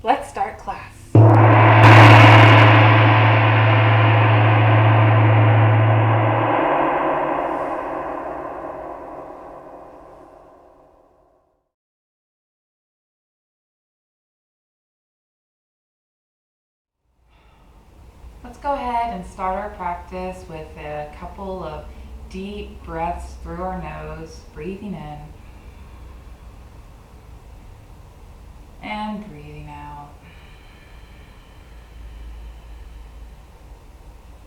Let's start class. Let's go ahead and start our practice with a couple of deep breaths through our nose, breathing in and breathing out.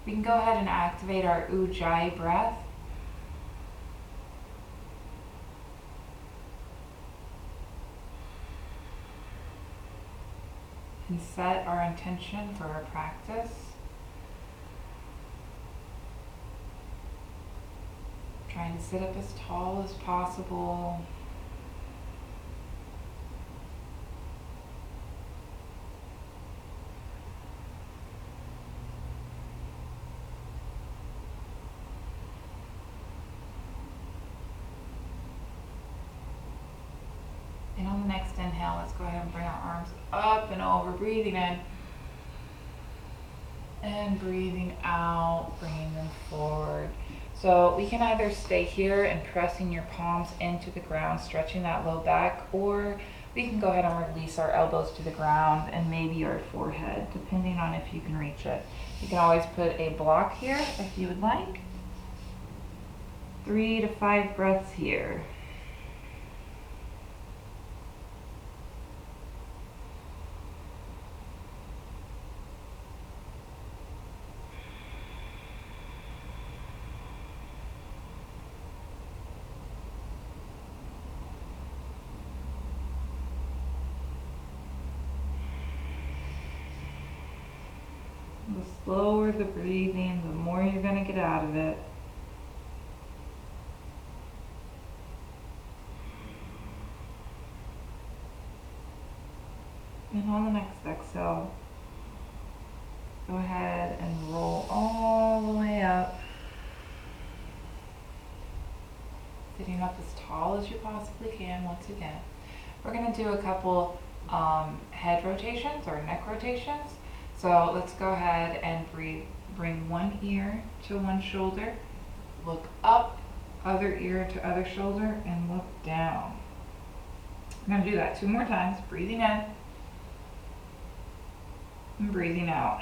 We can go ahead and activate our Ujjayi breath. And set our intention for our practice. Trying to sit up as tall as possible. And on the next inhale, let's go ahead and bring our arms up and over, breathing in. And breathing out, bringing them forward. So we can either stay here and pressing your palms into the ground, stretching that low back, or we can go ahead and release our elbows to the ground and maybe our forehead, depending on if you can reach it. You can always put a block here if you would like. 3 to 5 breaths here. The slower the breathing, the more you're going to get out of it. And on the next exhale, go ahead and roll all the way up. Sitting up as tall as you possibly can once again. We're going to do a couple head rotations or neck rotations. So let's go ahead and bring one ear to one shoulder, look up, other ear to other shoulder, and look down. I'm going to do that 2 more times, breathing in and breathing out.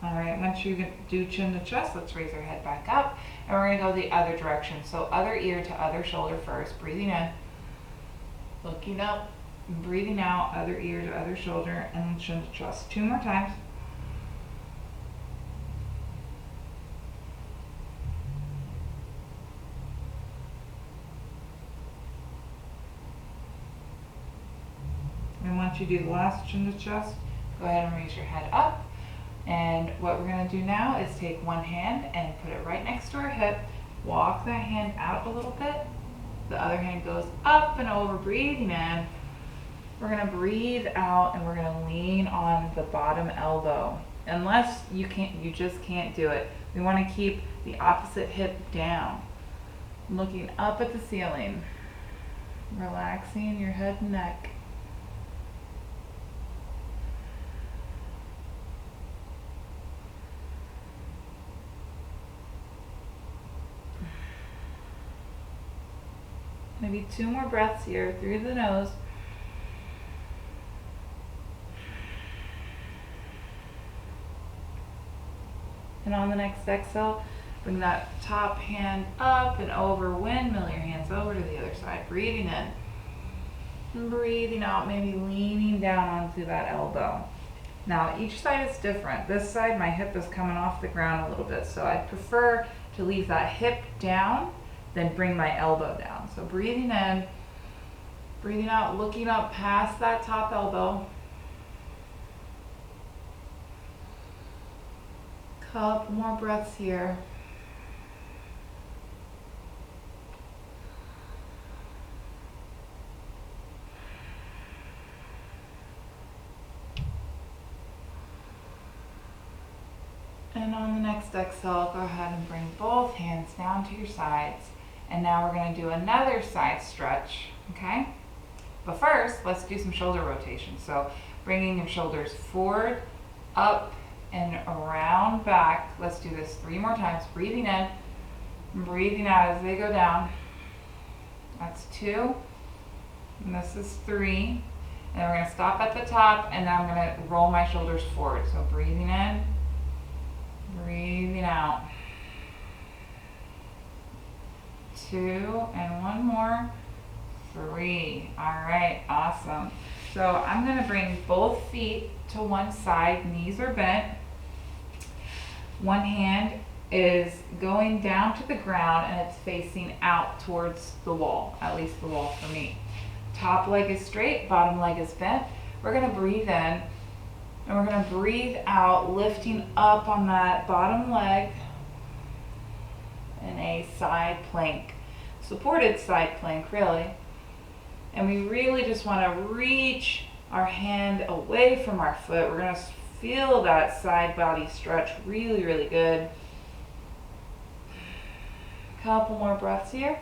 Alright, once you do chin to chest, let's raise our head back up. And we're going to go the other direction. So other ear to other shoulder first. Breathing in. Looking up. And breathing out. Other ear to other shoulder. And then chin to chest. 2 more times. And once you do the last chin to chest, go ahead and raise your head up. And what we're going to do now is take one hand and put it right next to our hip. Walk that hand out a little bit. The other hand goes up and over, breathing in. We're going to breathe out and we're going to lean on the bottom elbow. Unless you just can't do it. We want to keep the opposite hip down. Looking up at the ceiling. Relaxing your head and neck. Maybe 2 more breaths here through the nose. And on the next exhale, bring that top hand up and over, windmill your hands over to the other side. Breathing in and breathing out, maybe leaning down onto that elbow. Now each side is different. This side, my hip is coming off the ground a little bit, so I prefer to leave that hip down, then bring my elbow down. So breathing in, breathing out, looking up past that top elbow. Couple more breaths here. And on the next exhale, go ahead and bring both hands down to your sides. And now we're going to do another side stretch, okay? But first, let's do some shoulder rotation. So bringing your shoulders forward, up, and around back. Let's do this 3 more times. Breathing in, breathing out as they go down. That's 2, and this is 3. And then we're going to stop at the top, and then I'm going to roll my shoulders forward. So breathing in, breathing out. 2, and 1 more. 3. All right, awesome. So I'm going to bring both feet to one side, knees are bent. One hand is going down to the ground and it's facing out towards the wall, at least the wall for me. Top leg is straight, bottom leg is bent. We're going to breathe in and we're going to breathe out, lifting up on that bottom leg in a side plank, supported side plank really. And we really just want to reach our hand away from our foot. We're going to feel that side body stretch really, really good. Couple more breaths here.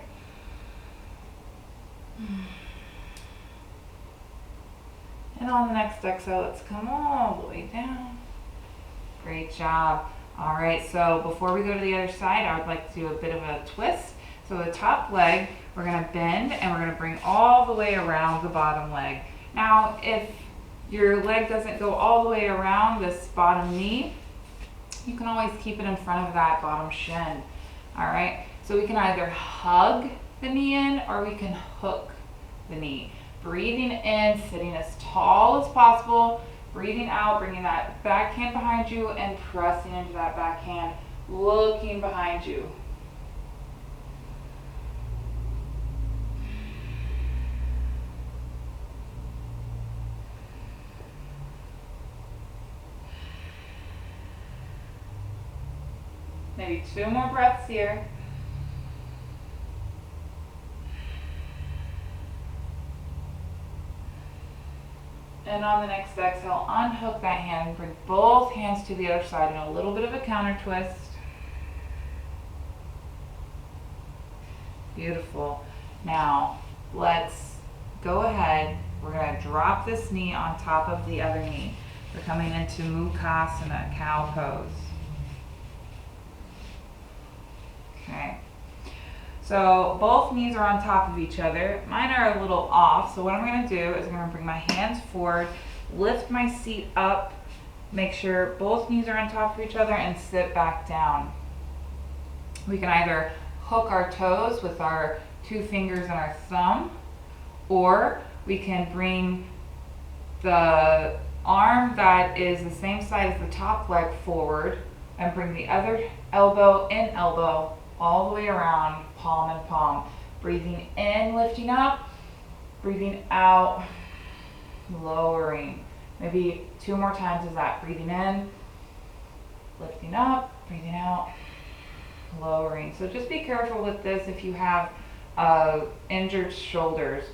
And on the next exhale, let's come all the way down. Great job. All right, so before we go to the other side, I would like to do a bit of a twist. So the top leg, we're going to bend and we're going to bring all the way around the bottom leg. Now, if your leg doesn't go all the way around this bottom knee, you can always keep it in front of that bottom shin. All right, so we can either hug the knee in or we can hook the knee. Breathing in, sitting as tall as possible. Breathing out, bringing that back hand behind you and pressing into that back hand, looking behind you. Maybe 2 more breaths here. And on the next exhale, unhook that hand and bring both hands to the other side in a little bit of a counter twist. Beautiful. Now, let's go ahead. We're going to drop this knee on top of the other knee. We're coming into Mukhasana, cow pose. Okay, so both knees are on top of each other. Mine are a little off, so what I'm going to do is I'm going to bring my hands forward, lift my seat up, make sure both knees are on top of each other, and sit back down. We can either hook our toes with our 2 fingers and our thumb, or we can bring the arm that is the same side as the top leg forward and bring the other elbow in elbow all the way around, palm and palm. Breathing in, lifting up. Breathing out, lowering. Maybe 2 more times as that. Breathing in, lifting up, breathing out, lowering. So just be careful with this if you have injured shoulders.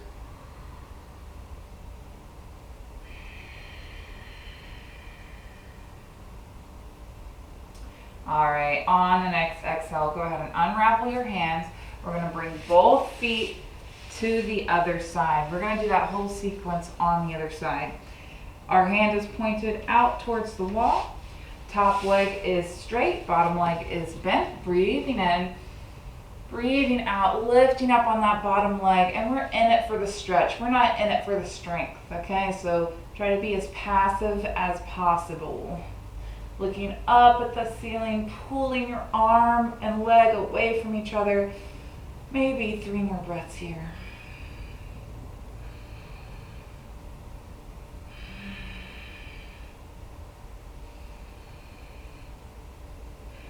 All right, on the next exhale, go ahead and unravel your hands. We're going to bring both feet to the other side. We're going to do that whole sequence on the other side. Our hand is pointed out towards the wall. Top leg is straight, bottom leg is bent. Breathing in, breathing out, lifting up on that bottom leg, and we're in it for the stretch. We're not in it for the strength, okay? So try to be as passive as possible. Looking up at the ceiling, pulling your arm and leg away from each other. Maybe 3 more breaths here.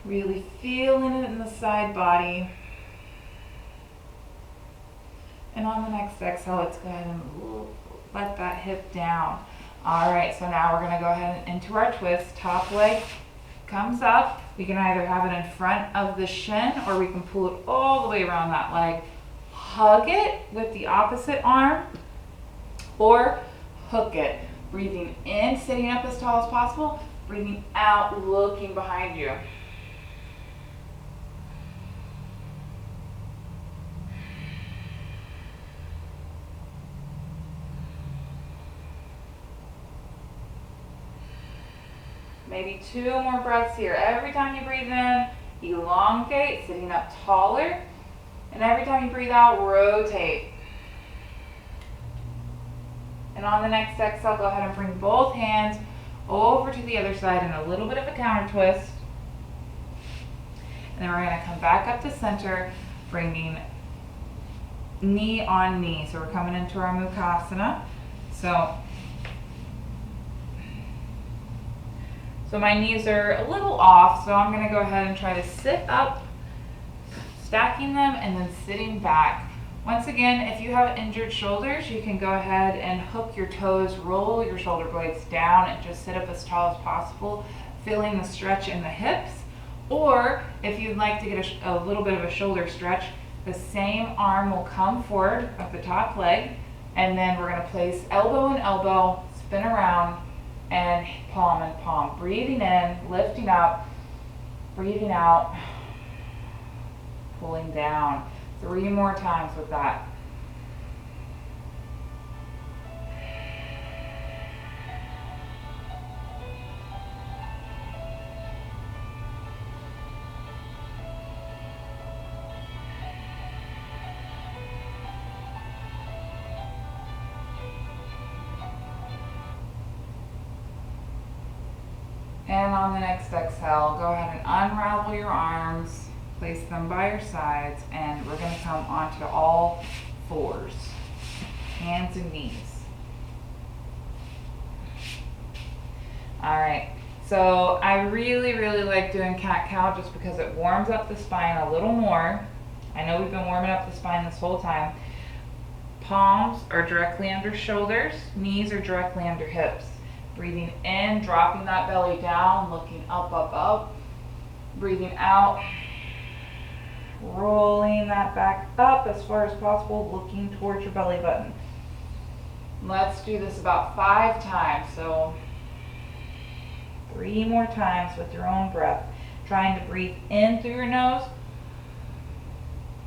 Really feeling it in the side body. And on the next exhale, let's go ahead and let that hip down. All right, so now we're going to go ahead and into our twist. Top leg comes up. We can either have it in front of the shin or we can pull it all the way around that leg. Hug it with the opposite arm or hook it. Breathing in, sitting up as tall as possible. Breathing out, looking behind you. Maybe 2 more breaths here. Every time you breathe in, elongate, sitting up taller. And every time you breathe out, rotate. And on the next exhale, go ahead and bring both hands over to the other side in a little bit of a counter twist. And then we're gonna come back up to center, bringing knee on knee. So we're coming into our Mukhasana. So my knees are a little off, so I'm gonna go ahead and try to sit up, stacking them and then sitting back. Once again, if you have injured shoulders, you can go ahead and hook your toes, roll your shoulder blades down and just sit up as tall as possible, feeling the stretch in the hips. Or if you'd like to get a little bit of a shoulder stretch, the same arm will come forward of the top leg, and then we're gonna place elbow and elbow, spin around, and palm and palm. Breathing in, lifting up, breathing out, pulling down. 3 more times with that. And on the next exhale, go ahead and unravel your arms, place them by your sides, and we're going to come onto all fours, hands and knees. All right, so I really like doing cat-cow just because it warms up the spine a little more. I know we've been warming up the spine this whole time. Palms are directly under shoulders, knees are directly under hips. Breathing in, dropping that belly down, looking up, up, up. Breathing out, rolling that back up as far as possible, looking towards your belly button. Let's do this about 5 times. So 3 more times with your own breath. Trying to breathe in through your nose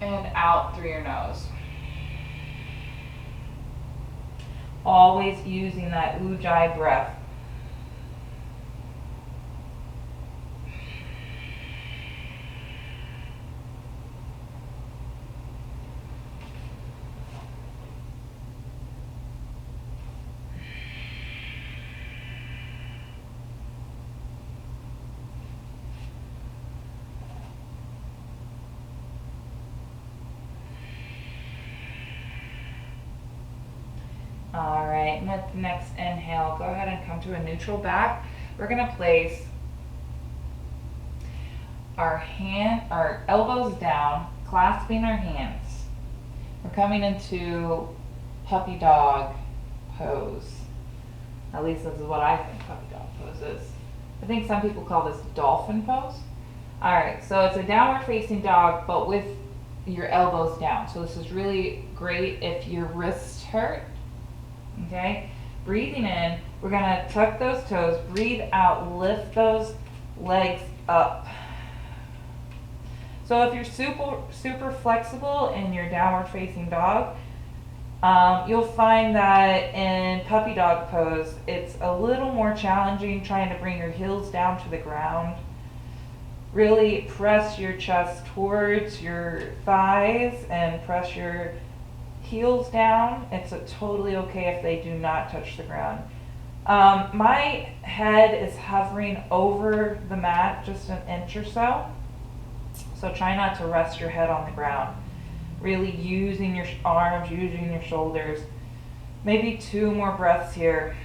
and out through your nose. Always using that Ujjayi breath. All right, and at the next inhale, go ahead and come to a neutral back. We're gonna place our elbows down, clasping our hands. We're coming into puppy dog pose. At least this is what I think puppy dog pose is. I think some people call this dolphin pose. All right, so it's a downward facing dog, but with your elbows down. So this is really great if your wrists hurt. Okay, breathing in, we're gonna tuck those toes, breathe out, lift those legs up. So if you're super flexible in your downward facing dog, you'll find that in puppy dog pose, it's a little more challenging trying to bring your heels down to the ground. Really press your chest towards your thighs and press your heels down. It's totally okay if they do not touch the ground. My head is hovering over the mat just an inch or so. So try not to rest your head on the ground. Really using your arms, using your shoulders. Maybe 2 more breaths here.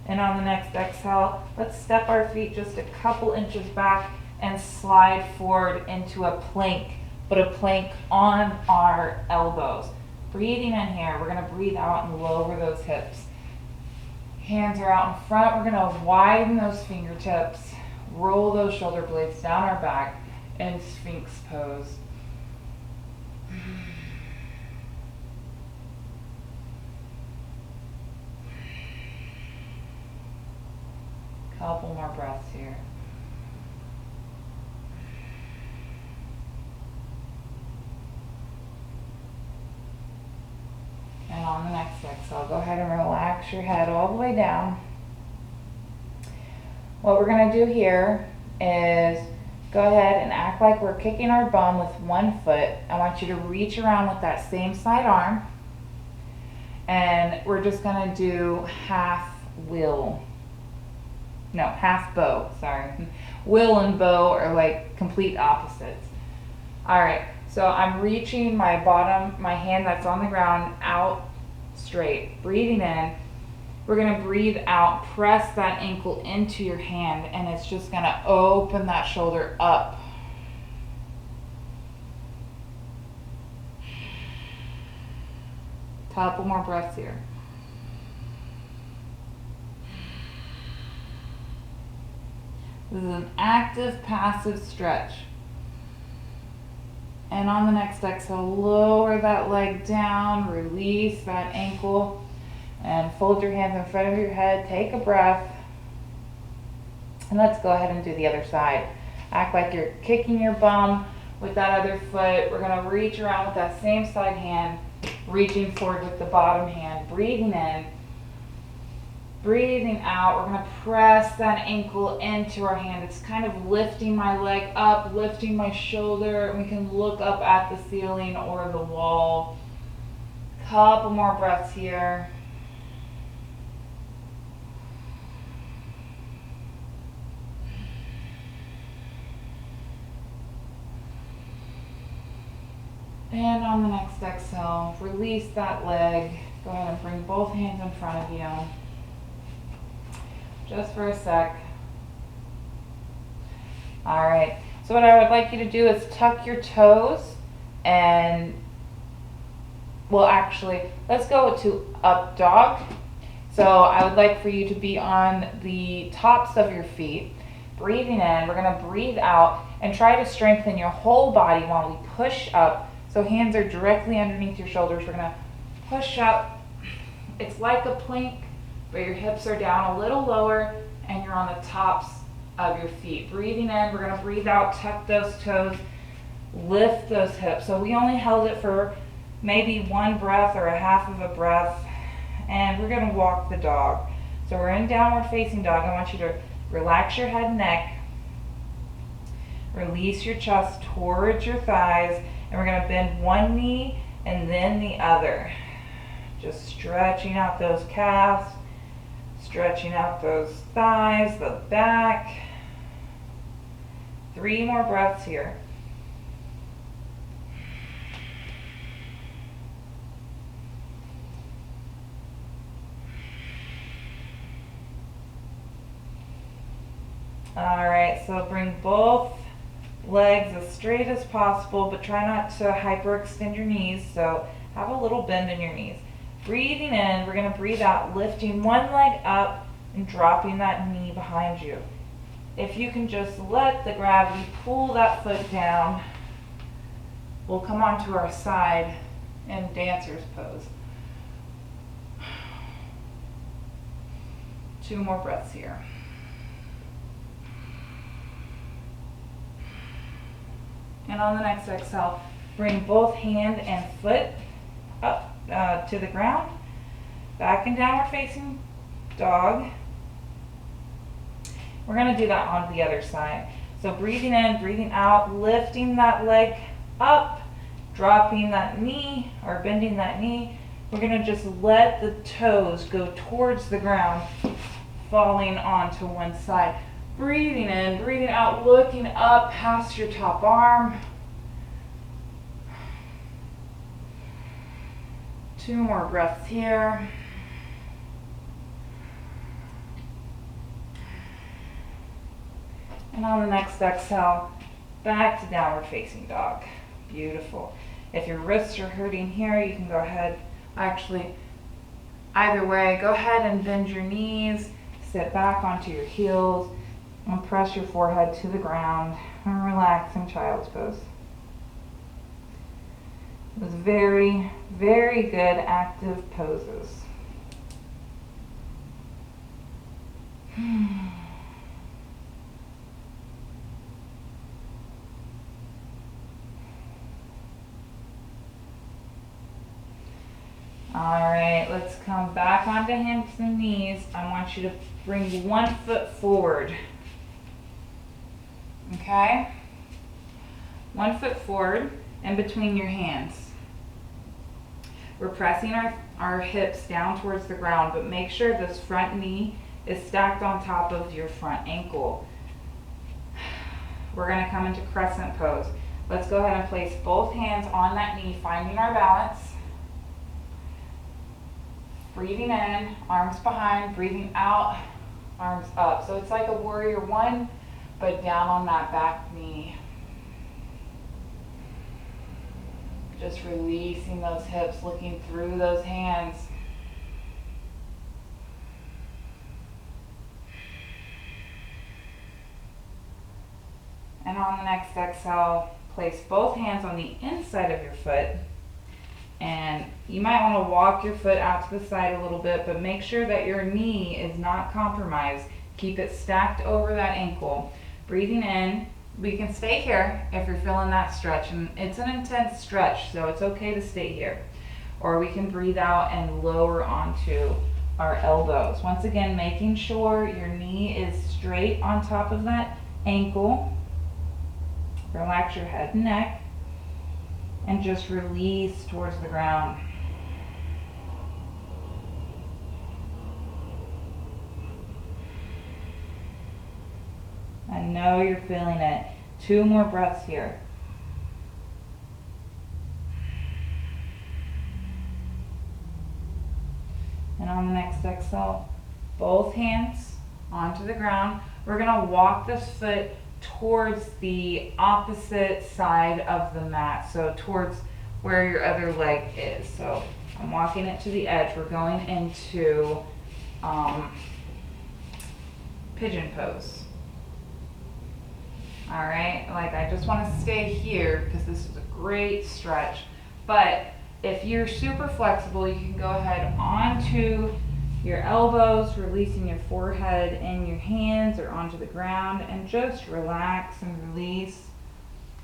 And on the next exhale, let's step our feet just a couple inches back and slide forward into a plank, but a plank on our elbows. Breathing in here, we're gonna breathe out and lower those hips. Hands are out in front, we're gonna widen those fingertips, roll those shoulder blades down our back, and Sphinx pose. Couple more breaths here. And on So go ahead and relax your head all the way down. What we're gonna do here is go ahead and act like we're kicking our bum with one foot. I want you to reach around with that same side arm. And we're just gonna do half bow, sorry. Will and bow are like complete opposites. All right, so I'm reaching my hand that's on the ground out straight, breathing in. We're gonna breathe out, press that ankle into your hand, and it's just gonna open that shoulder up. Couple more breaths here. This is an active, passive stretch. And on the next exhale, lower that leg down, release that ankle, and fold your hands in front of your head. Take a breath. And let's go ahead and do the other side. Act like you're kicking your bum with that other foot. We're gonna reach around with that same side hand, reaching forward with the bottom hand, breathing in, breathing out. We're gonna press that ankle into our hand. It's kind of lifting my leg up, lifting my shoulder. We can look up at the ceiling or the wall. Couple more breaths here. And on the next exhale, release that leg. Go ahead and bring both hands in front of you. Just for a sec. All right, so what I would like you to do is tuck your toes and, well actually, let's go to up dog. So I would like for you to be on the tops of your feet. Breathing in, we're gonna breathe out and try to strengthen your whole body while we push up. So hands are directly underneath your shoulders. We're gonna push up. It's like a plank, but your hips are down a little lower and you're on the tops of your feet. Breathing in, we're gonna breathe out, tuck those toes, lift those hips. So we only held it for maybe one breath or a half of a breath, and we're gonna walk the dog. So we're in downward facing dog. I want you to relax your head and neck, release your chest towards your thighs, and we're gonna bend one knee and then the other. Just stretching out those calves, stretching out those thighs, the back. 3 more breaths here. All right, so bring both legs as straight as possible, but try not to hyperextend your knees, so have a little bend in your knees. Breathing in, we're gonna breathe out, lifting one leg up and dropping that knee behind you. If you can just let the gravity pull that foot down, we'll come onto our side in dancer's pose. 2 more breaths here. And on the next exhale, bring both hand and foot up to the ground, back in downward facing dog. We're gonna do that on the other side. So breathing in, breathing out, lifting that leg up, dropping that knee or bending that knee. We're gonna just let the toes go towards the ground, falling onto one side. Breathing in, breathing out, looking up past your top arm. 2 more breaths here. And on the next exhale, back to downward facing dog. Beautiful. If your wrists are hurting here, you can go ahead, actually, either way, go ahead and bend your knees, sit back onto your heels, and press your forehead to the ground and relax in child's pose. It was very, very good active poses. All right, let's come back onto hands and knees. I want you to bring 1 foot forward. Okay? 1 foot forward in between your hands. We're pressing our hips down towards the ground, but make sure this front knee is stacked on top of your front ankle. We're going to come into crescent pose. Let's go ahead and place both hands on that knee, finding our balance. Breathing in, arms behind, breathing out, arms up. So it's like a warrior one, but down on that back knee. Just releasing those hips, looking through those hands. And on the next exhale, place both hands on the inside of your foot. And you might want to walk your foot out to the side a little bit, but make sure that your knee is not compromised. Keep it stacked over that ankle. Breathing in, we can stay here if you're feeling that stretch. And it's an intense stretch, so it's okay to stay here. Or we can breathe out and lower onto our elbows. Once again, making sure your knee is straight on top of that ankle. Relax your head and neck. And just release towards the ground. I know you're feeling it. 2 more breaths here. And on the next exhale, both hands onto the ground. We're going to walk this foot towards the opposite side of the mat, so towards where your other leg is. So I'm walking it to the edge. We're going into pigeon pose. All right, like I just want to stay here because this is a great stretch. But if you're super flexible, you can go ahead onto your elbows, releasing your forehead in your hands or onto the ground, and just relax and release.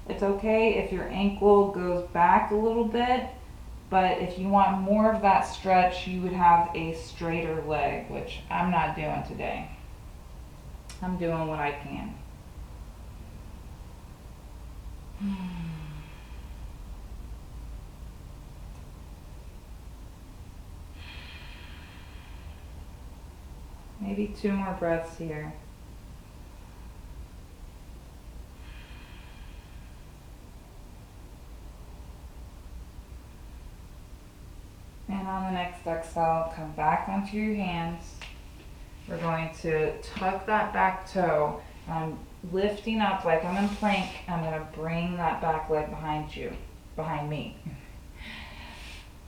It's okay if your ankle goes back a little bit, but if you want more of that stretch, you would have a straighter leg, which I'm not doing today. I'm doing what I can. Maybe 2 more breaths here. And on the next exhale, come back onto your hands. We're going to tuck that back toe. I'm lifting up like I'm in plank. I'm going to bring that back leg behind me.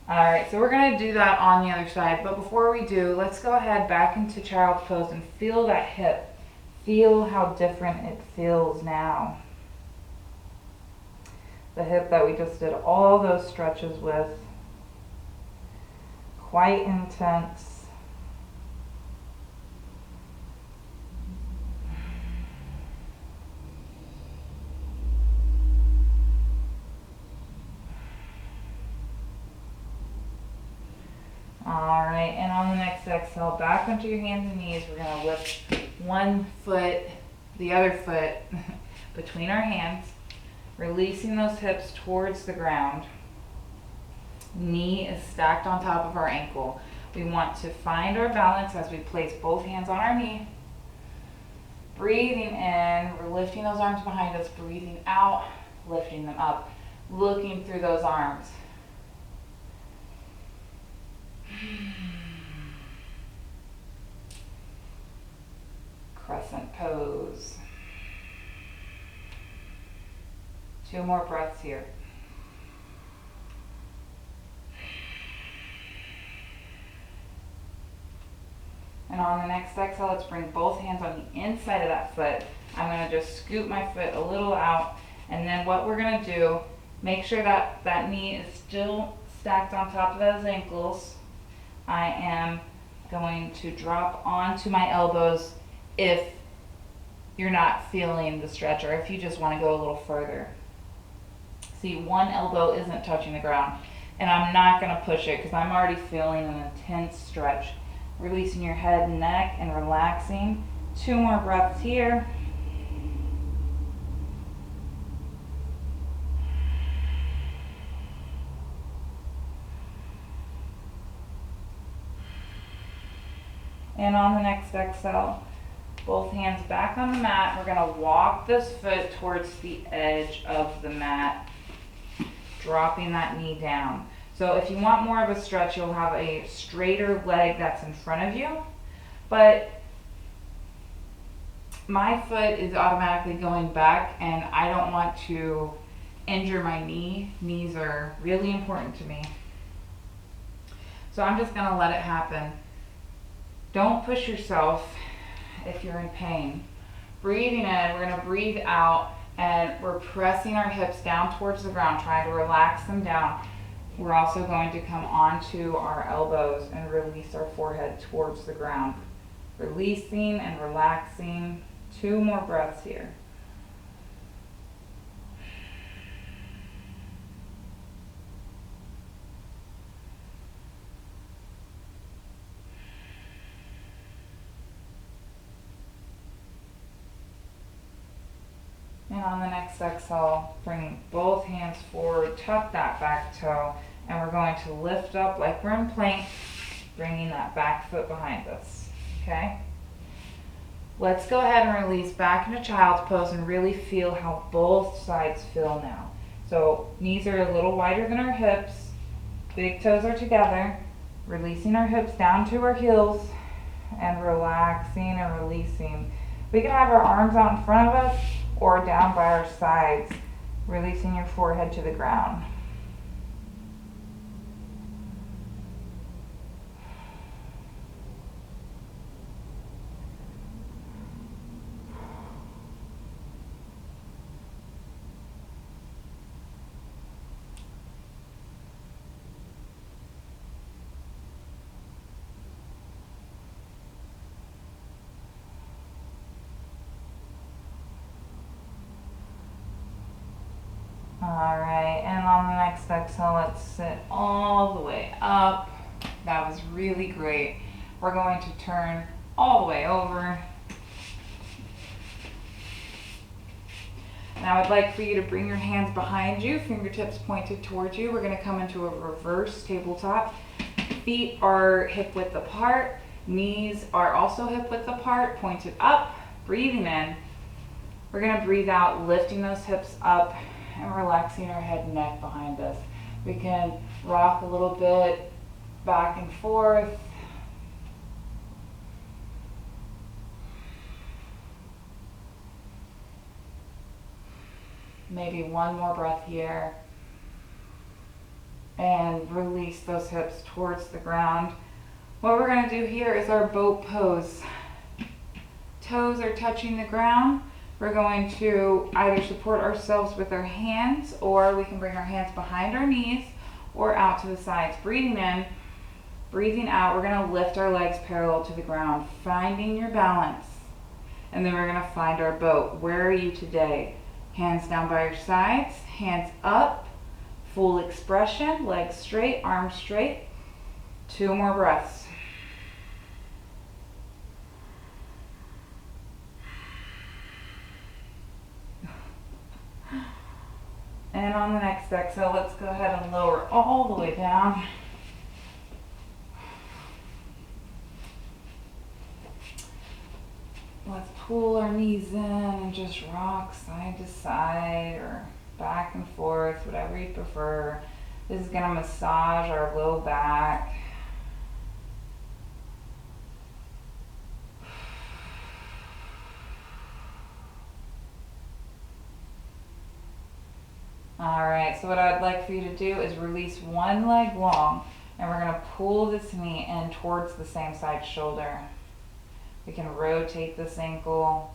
All right, so we're going to do that on the other side. But before we do, let's go ahead back into child's pose and feel that hip. Feel how different it feels now. The hip that we just did all those stretches with. Quite intense. All right, and on the next exhale, back onto your hands and knees. We're going to lift one foot, the other foot between our hands, releasing those hips towards the ground. Knee is stacked on top of our ankle. We want to find our balance as we place both hands on our knee. Breathing in, we're lifting those arms behind us. Breathing out, lifting them up, looking through those arms. Crescent pose. 2 more breaths here. And on the next exhale, let's bring both hands on the inside of that foot. I'm going to just scoot my foot a little out. And then what we're going to do, make sure that that knee is still stacked on top of those ankles. I am going to drop onto my elbows if you're not feeling the stretch, or if you just want to go a little further. See, one elbow isn't touching the ground. And I'm not gonna push it because I'm already feeling an intense stretch. Releasing your head and neck and relaxing. 2 more breaths here. And on the next exhale, both hands back on the mat. We're gonna walk this foot towards the edge of the mat, dropping that knee down. So if you want more of a stretch, you'll have a straighter leg that's in front of you, but my foot is automatically going back and I don't want to injure my knee. Knees are really important to me. So I'm just gonna let it happen. Don't push yourself if you're in pain. Breathing in, we're gonna breathe out, and we're pressing our hips down towards the ground, trying to relax them down. We're also going to come onto our elbows and release our forehead towards the ground. Releasing and relaxing. 2 more breaths here. And on the next exhale, bring both hands forward, tuck that back toe, and we're going to lift up like we're in plank, bringing that back foot behind us, okay? Let's go ahead and release back into child's pose and really feel how both sides feel now. So knees are a little wider than our hips, big toes are together, releasing our hips down to our heels, and relaxing and releasing. We can have our arms out in front of us or down by our sides, releasing your forehead to the ground. All right, and on the next exhale, let's sit all the way up. That was really great. We're going to turn all the way over. Now I'd like for you to bring your hands behind you, fingertips pointed towards you. We're gonna come into a reverse tabletop. Feet are hip width apart. Knees are also hip width apart, pointed up. Breathing in. We're gonna breathe out, lifting those hips up and relaxing our head and neck behind us. We can rock a little bit back and forth. Maybe 1 more breath here. And release those hips towards the ground. What we're gonna do here is our boat pose. Toes are touching the ground. We're going to either support ourselves with our hands, or we can bring our hands behind our knees or out to the sides. Breathing in, breathing out, we're gonna lift our legs parallel to the ground, finding your balance. And then we're gonna find our boat. Where are you today? Hands down by your sides, hands up, full expression, legs straight, arms straight. 2 more breaths. And on the next exhale, let's go ahead and lower all the way down. Let's pull our knees in and just rock side to side or back and forth, whatever you prefer. This is gonna massage our low back. All right, so what I'd like for you to do is release 1 leg long, and we're gonna pull this knee in towards the same side shoulder. We can rotate this ankle.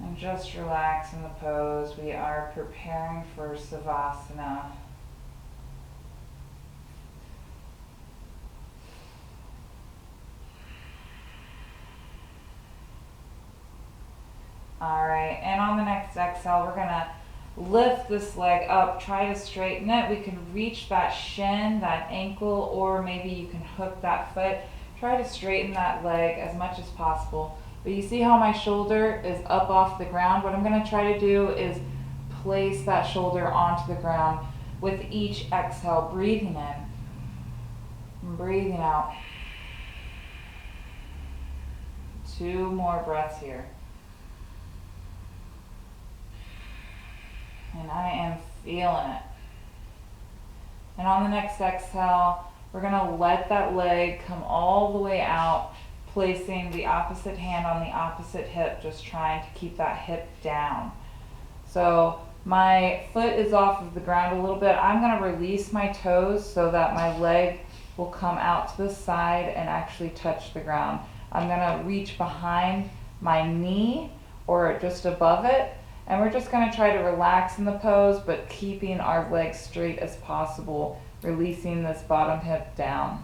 And just relax in the pose. We are preparing for Savasana. All right, and on the next exhale, we're gonna lift this leg up, try to straighten it. We can reach that shin, that ankle, or maybe you can hook that foot. Try to straighten that leg as much as possible. But you see how my shoulder is up off the ground? What I'm going to try to do is place that shoulder onto the ground with each exhale, breathing in and breathing out. 2 more breaths here. And I am feeling it. And on the next exhale, we're going to let that leg come all the way out, placing the opposite hand on the opposite hip, just trying to keep that hip down. So my foot is off of the ground a little bit. I'm going to release my toes so that my leg will come out to the side and actually touch the ground. I'm going to reach behind my knee or just above it. And we're just going to try to relax in the pose, but keeping our legs straight as possible, releasing this bottom hip down.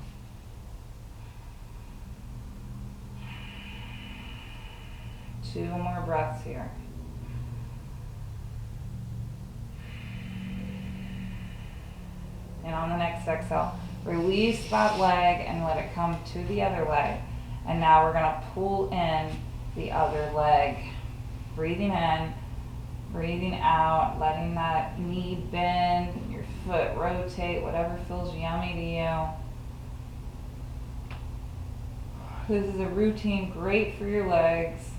Two more breaths here. And on the next exhale, release that leg and let it come to the other leg. And now we're going to pull in the other leg. Breathing in, breathing out, letting that knee bend, your foot rotate, whatever feels yummy to you. This is a routine great for your legs.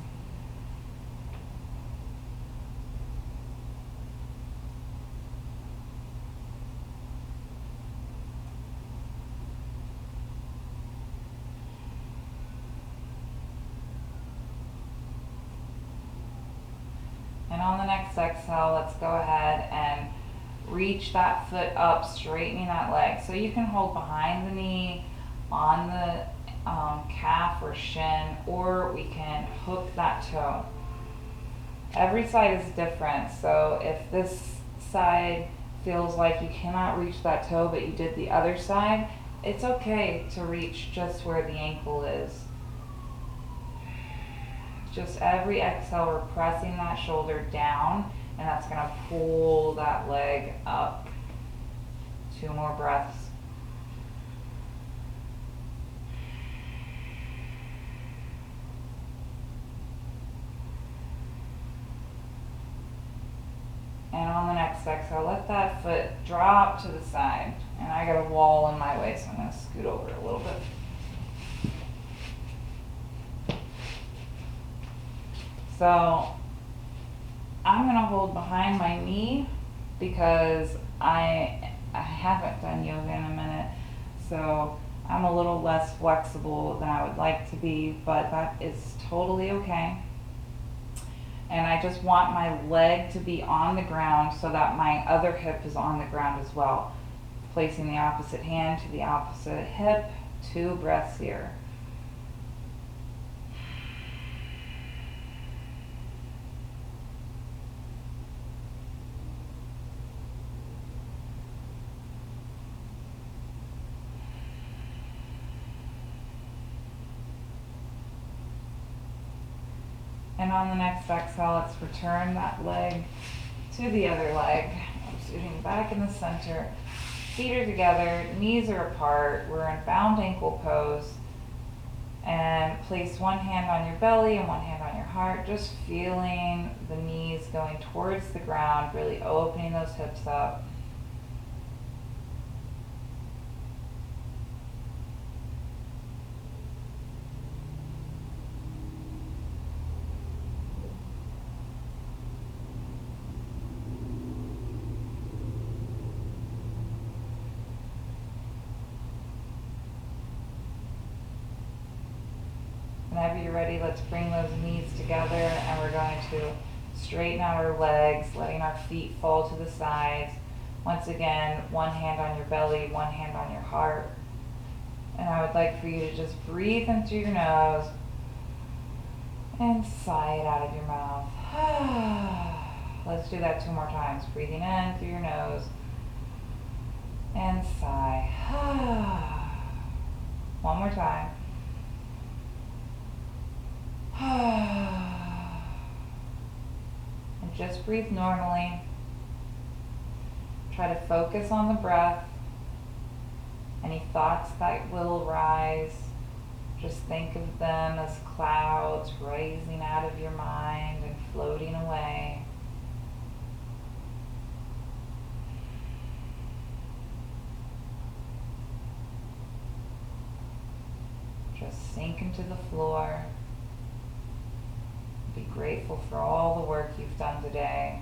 And on the next exhale, let's go ahead and reach that foot up, straightening that leg. So you can hold behind the knee, on the calf or shin, or we can hook that toe. Every side is different, so if this side feels like you cannot reach that toe, but you did the other side, it's okay to reach just where the ankle is. Just every exhale, we're pressing that shoulder down, and that's going to pull that leg up. 2 more breaths. And on the next exhale, let that foot drop to the side. And I got a wall in my way, so I'm going to scoot over a little bit. So I'm going to hold behind my knee because I haven't done yoga in a minute. So I'm a little less flexible than I would like to be, but that is totally okay. And I just want my leg to be on the ground so that my other hip is on the ground as well. Placing the opposite hand to the opposite hip. 2 breaths here. And on the next exhale, let's return that leg to the other leg. I'm sitting back in the center. Feet are together, knees are apart. We're in bound ankle pose. And place one hand on your belly and one hand on your heart. Just feeling the knees going towards the ground, really opening those hips up. Whenever you're ready, let's bring those knees together and we're going to straighten out our legs, letting our feet fall to the sides. Once again, one hand on your belly, one hand on your heart. And I would like for you to just breathe in through your nose and sigh it out of your mouth. Let's do that 2 more times. Breathing in through your nose and sigh. One more time. And just breathe normally. Try to focus on the breath. Any thoughts that will rise, just think of them as clouds rising out of your mind and floating away. Just sink into the floor. Be grateful for all the work you've done today.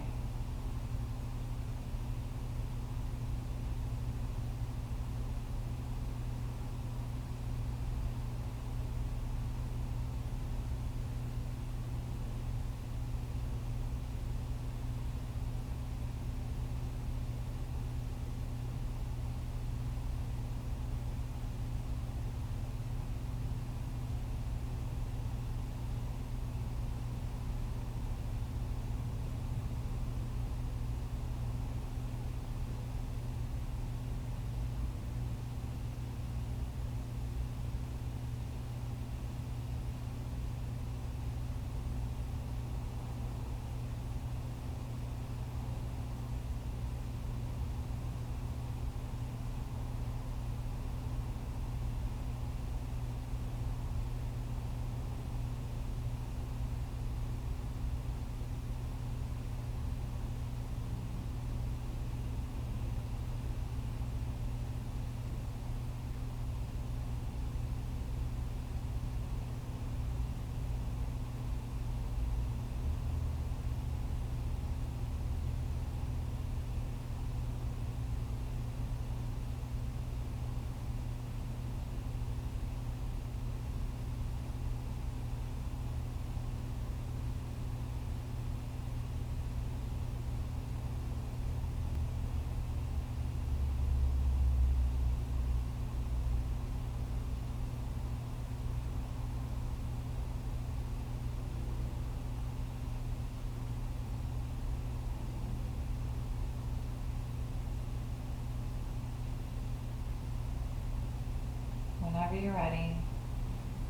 Whenever you're ready,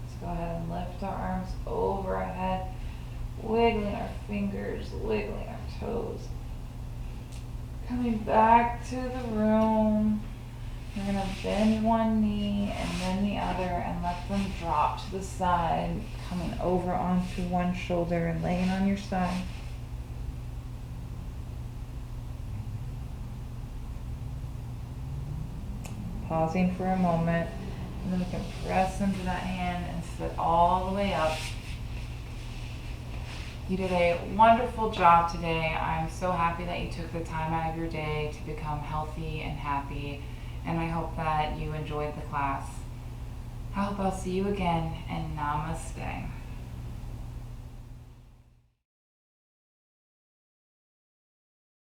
let's go ahead and lift our arms over our head, wiggling our fingers, wiggling our toes. Coming back to the room, you're going to bend one knee and then the other and let them drop to the side, coming over onto one shoulder and laying on your side. Pausing for a moment, and then we can press into that hand and sit all the way up. You did a wonderful job today. I'm so happy that you took the time out of your day to become healthy and happy, and I hope that you enjoyed the class. I hope I'll see you again, and namaste.